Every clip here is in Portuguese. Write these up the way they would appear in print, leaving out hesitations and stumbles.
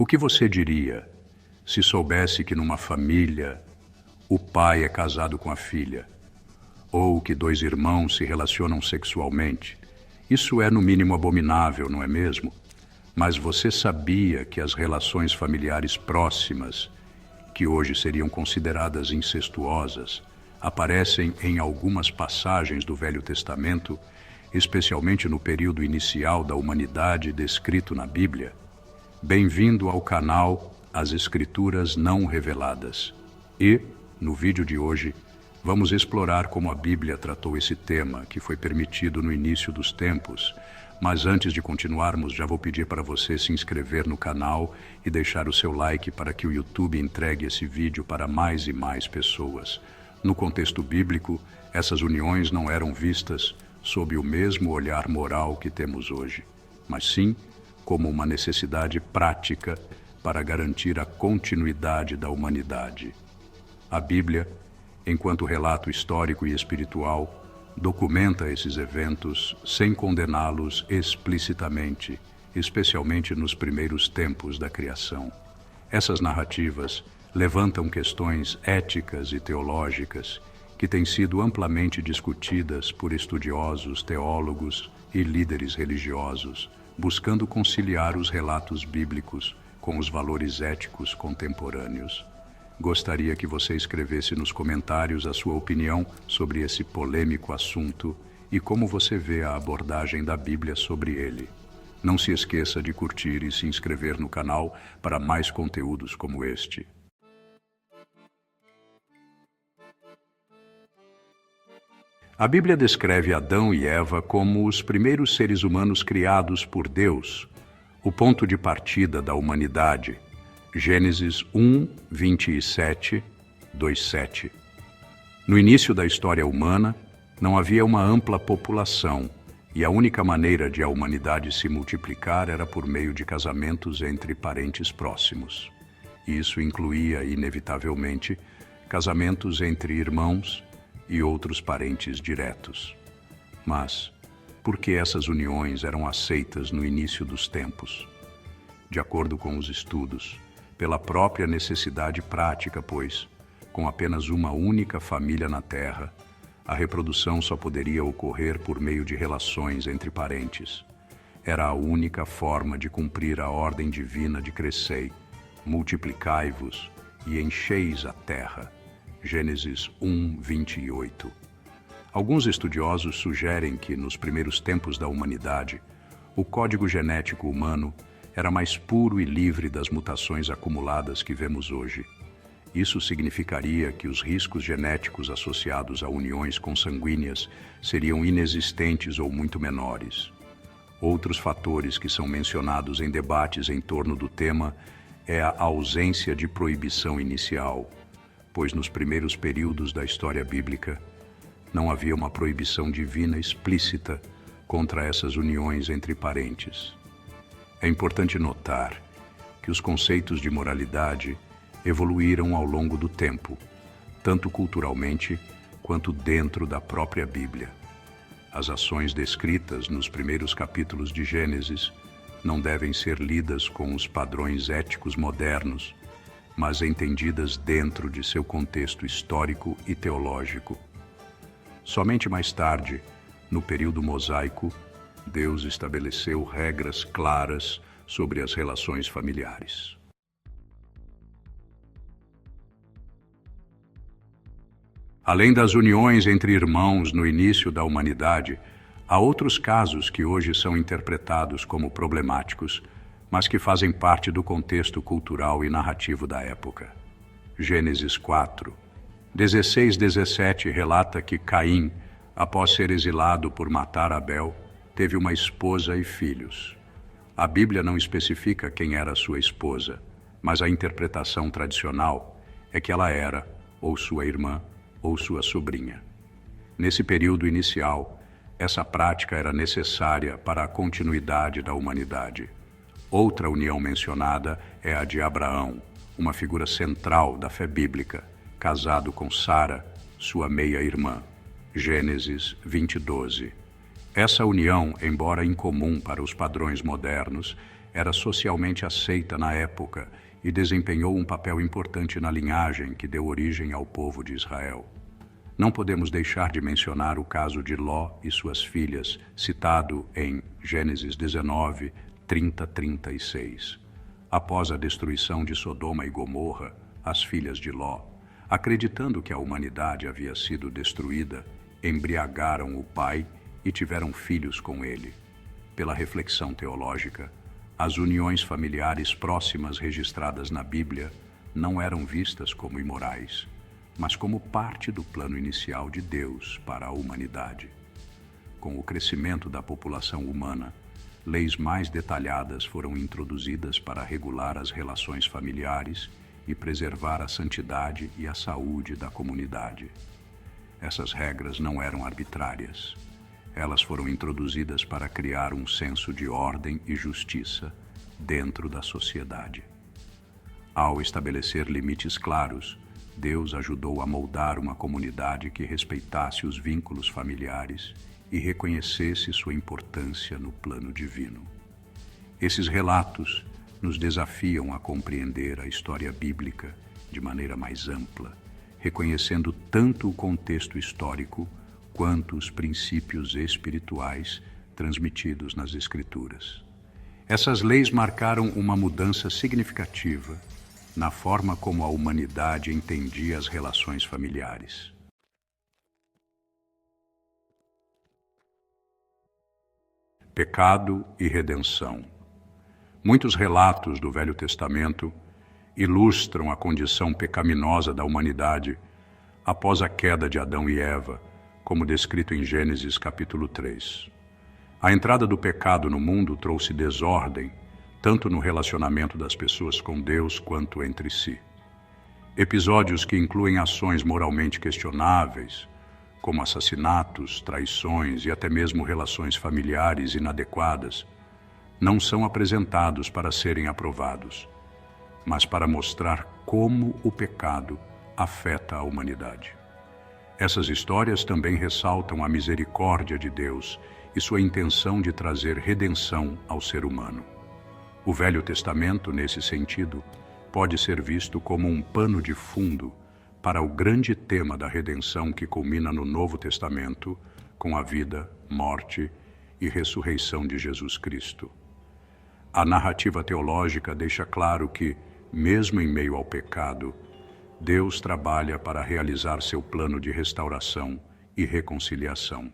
O que você diria se soubesse que numa família o pai é casado com a filha, ou que dois irmãos se relacionam sexualmente? Isso é no mínimo abominável, não é mesmo? Mas você sabia que as relações familiares próximas, que hoje seriam consideradas incestuosas, aparecem em algumas passagens do Velho Testamento, especialmente no período inicial da humanidade descrito na Bíblia? Bem-vindo ao canal As Escrituras Não Reveladas. E, no vídeo de hoje, vamos explorar como a Bíblia tratou esse tema, que foi permitido no início dos tempos. Mas antes de continuarmos, já vou pedir para você se inscrever no canal e deixar o seu like para que o YouTube entregue esse vídeo para mais e mais pessoas. No contexto bíblico, essas uniões não eram vistas sob o mesmo olhar moral que temos hoje, mas sim como uma necessidade prática para garantir a continuidade da humanidade. A Bíblia, enquanto relato histórico e espiritual, documenta esses eventos sem condená-los explicitamente, especialmente nos primeiros tempos da criação. Essas narrativas levantam questões éticas e teológicas que têm sido amplamente discutidas por estudiosos, teólogos e líderes religiosos, buscando conciliar os relatos bíblicos com os valores éticos contemporâneos. Gostaria que você escrevesse nos comentários a sua opinião sobre esse polêmico assunto e como você vê a abordagem da Bíblia sobre ele. Não se esqueça de curtir e se inscrever no canal para mais conteúdos como este. A Bíblia descreve Adão e Eva como os primeiros seres humanos criados por Deus, o ponto de partida da humanidade. Gênesis 1, 27, 2:7. No início da história humana, não havia uma ampla população, e a única maneira de a humanidade se multiplicar era por meio de casamentos entre parentes próximos. Isso incluía, inevitavelmente, casamentos entre irmãos e outros parentes diretos. Mas, por que essas uniões eram aceitas no início dos tempos? De acordo com os estudos, pela própria necessidade prática, pois, com apenas uma única família na Terra, a reprodução só poderia ocorrer por meio de relações entre parentes. Era a única forma de cumprir a ordem divina de crescei, multiplicai-vos e encheis a terra. Gênesis 1, 28. Alguns estudiosos sugerem que, nos primeiros tempos da humanidade, o código genético humano era mais puro e livre das mutações acumuladas que vemos hoje. Isso significaria que os riscos genéticos associados a uniões consanguíneas seriam inexistentes ou muito menores. Outros fatores que são mencionados em debates em torno do tema é a ausência de proibição inicial, pois nos primeiros períodos da história bíblica não havia uma proibição divina explícita contra essas uniões entre parentes. É importante notar que os conceitos de moralidade evoluíram ao longo do tempo, tanto culturalmente quanto dentro da própria Bíblia. As ações descritas nos primeiros capítulos de Gênesis não devem ser lidas com os padrões éticos modernos, mas entendidas dentro de seu contexto histórico e teológico. Somente mais tarde, no período mosaico, Deus estabeleceu regras claras sobre as relações familiares. Além das uniões entre irmãos no início da humanidade, há outros casos que hoje são interpretados como problemáticos, mas que fazem parte do contexto cultural e narrativo da época. Gênesis 4, 16-17 relata que Caim, após ser exilado por matar Abel, teve uma esposa e filhos. A Bíblia não especifica quem era sua esposa, mas a interpretação tradicional é que ela era ou sua irmã ou sua sobrinha. Nesse período inicial, essa prática era necessária para a continuidade da humanidade. Outra união mencionada é a de Abraão, uma figura central da fé bíblica, casado com Sara, sua meia-irmã. Gênesis 20:12. Essa união, embora incomum para os padrões modernos, era socialmente aceita na época e desempenhou um papel importante na linhagem que deu origem ao povo de Israel. Não podemos deixar de mencionar o caso de Ló e suas filhas, citado em Gênesis 19, 30-36. Após a destruição de Sodoma e Gomorra, as filhas de Ló, acreditando que a humanidade havia sido destruída, embriagaram o pai e tiveram filhos com ele. Pela reflexão teológica, as uniões familiares próximas registradas na Bíblia não eram vistas como imorais, mas como parte do plano inicial de Deus para a humanidade. Com o crescimento da população humana, leis mais detalhadas foram introduzidas para regular as relações familiares e preservar a santidade e a saúde da comunidade. Essas regras não eram arbitrárias. Elas foram introduzidas para criar um senso de ordem e justiça dentro da sociedade. Ao estabelecer limites claros, Deus ajudou a moldar uma comunidade que respeitasse os vínculos familiares e reconhecesse sua importância no plano divino. Esses relatos nos desafiam a compreender a história bíblica de maneira mais ampla, reconhecendo tanto o contexto histórico quanto os princípios espirituais transmitidos nas Escrituras. Essas leis marcaram uma mudança significativa na forma como a humanidade entendia as relações familiares. Pecado e redenção. Muitos relatos do Velho Testamento ilustram a condição pecaminosa da humanidade após a queda de Adão e Eva, como descrito em Gênesis capítulo 3. A entrada do pecado no mundo trouxe desordem, tanto no relacionamento das pessoas com Deus quanto entre si. Episódios que incluem ações moralmente questionáveis, como assassinatos, traições e até mesmo relações familiares inadequadas, não são apresentados para serem aprovados, mas para mostrar como o pecado afeta a humanidade. Essas histórias também ressaltam a misericórdia de Deus e sua intenção de trazer redenção ao ser humano. O Velho Testamento, nesse sentido, pode ser visto como um pano de fundo para o grande tema da redenção que culmina no Novo Testamento com a vida, morte e ressurreição de Jesus Cristo. A narrativa teológica deixa claro que, mesmo em meio ao pecado, Deus trabalha para realizar seu plano de restauração e reconciliação.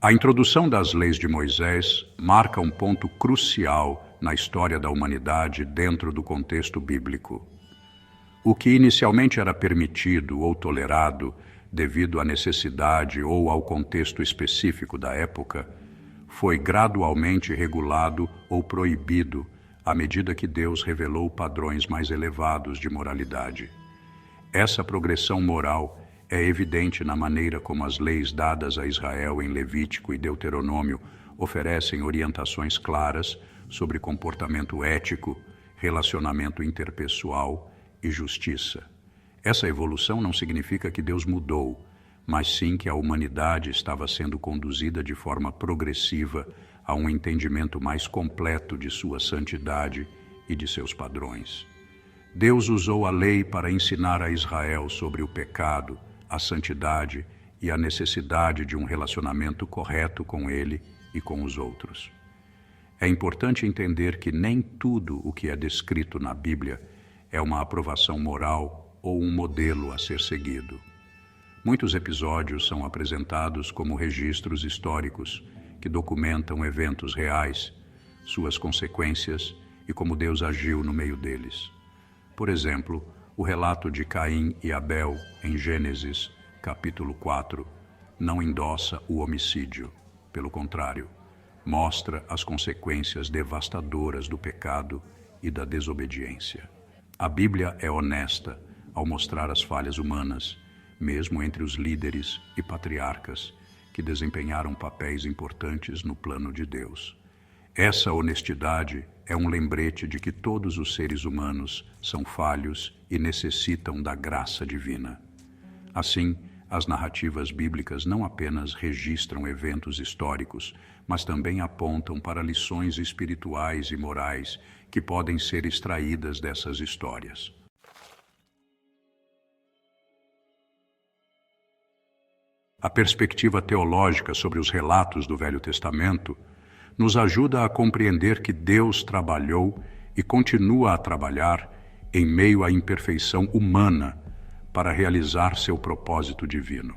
A introdução das leis de Moisés marca um ponto crucial na história da humanidade dentro do contexto bíblico. O que inicialmente era permitido ou tolerado devido à necessidade ou ao contexto específico da época, foi gradualmente regulado ou proibido à medida que Deus revelou padrões mais elevados de moralidade. Essa progressão moral é evidente na maneira como as leis dadas a Israel em Levítico e Deuteronômio oferecem orientações claras sobre comportamento ético, relacionamento interpessoal e justiça. Essa evolução não significa que Deus mudou, mas sim que a humanidade estava sendo conduzida de forma progressiva a um entendimento mais completo de sua santidade e de seus padrões. Deus usou a lei para ensinar a Israel sobre o pecado, a santidade e a necessidade de um relacionamento correto com ele e com os outros. É importante entender que nem tudo o que é descrito na Bíblia é uma aprovação moral ou um modelo a ser seguido. Muitos episódios são apresentados como registros históricos que documentam eventos reais, suas consequências e como Deus agiu no meio deles. Por exemplo, o relato de Caim e Abel em Gênesis, capítulo 4, não endossa o homicídio. Pelo contrário, mostra as consequências devastadoras do pecado e da desobediência. A Bíblia é honesta ao mostrar as falhas humanas, mesmo entre os líderes e patriarcas que desempenharam papéis importantes no plano de Deus. Essa honestidade é um lembrete de que todos os seres humanos são falhos e necessitam da graça divina. Assim, as narrativas bíblicas não apenas registram eventos históricos, mas também apontam para lições espirituais e morais que podem ser extraídas dessas histórias. A perspectiva teológica sobre os relatos do Velho Testamento nos ajuda a compreender que Deus trabalhou e continua a trabalhar em meio à imperfeição humana para realizar seu propósito divino.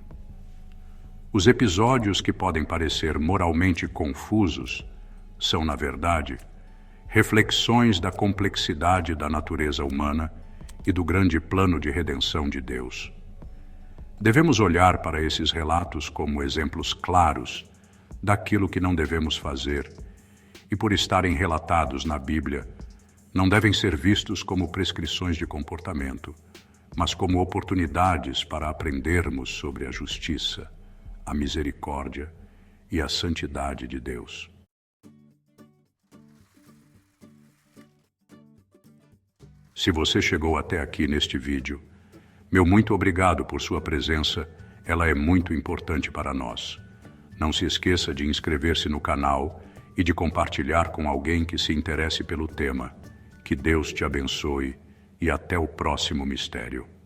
Os episódios que podem parecer moralmente confusos são, na verdade, reflexões da complexidade da natureza humana e do grande plano de redenção de Deus. Devemos olhar para esses relatos como exemplos claros daquilo que não devemos fazer e, por estarem relatados na Bíblia, não devem ser vistos como prescrições de comportamento, mas como oportunidades para aprendermos sobre a justiça, a misericórdia e a santidade de Deus. Se você chegou até aqui neste vídeo, meu muito obrigado por sua presença, ela é muito importante para nós. Não se esqueça de inscrever-se no canal e de compartilhar com alguém que se interesse pelo tema. Que Deus te abençoe e até o próximo mistério.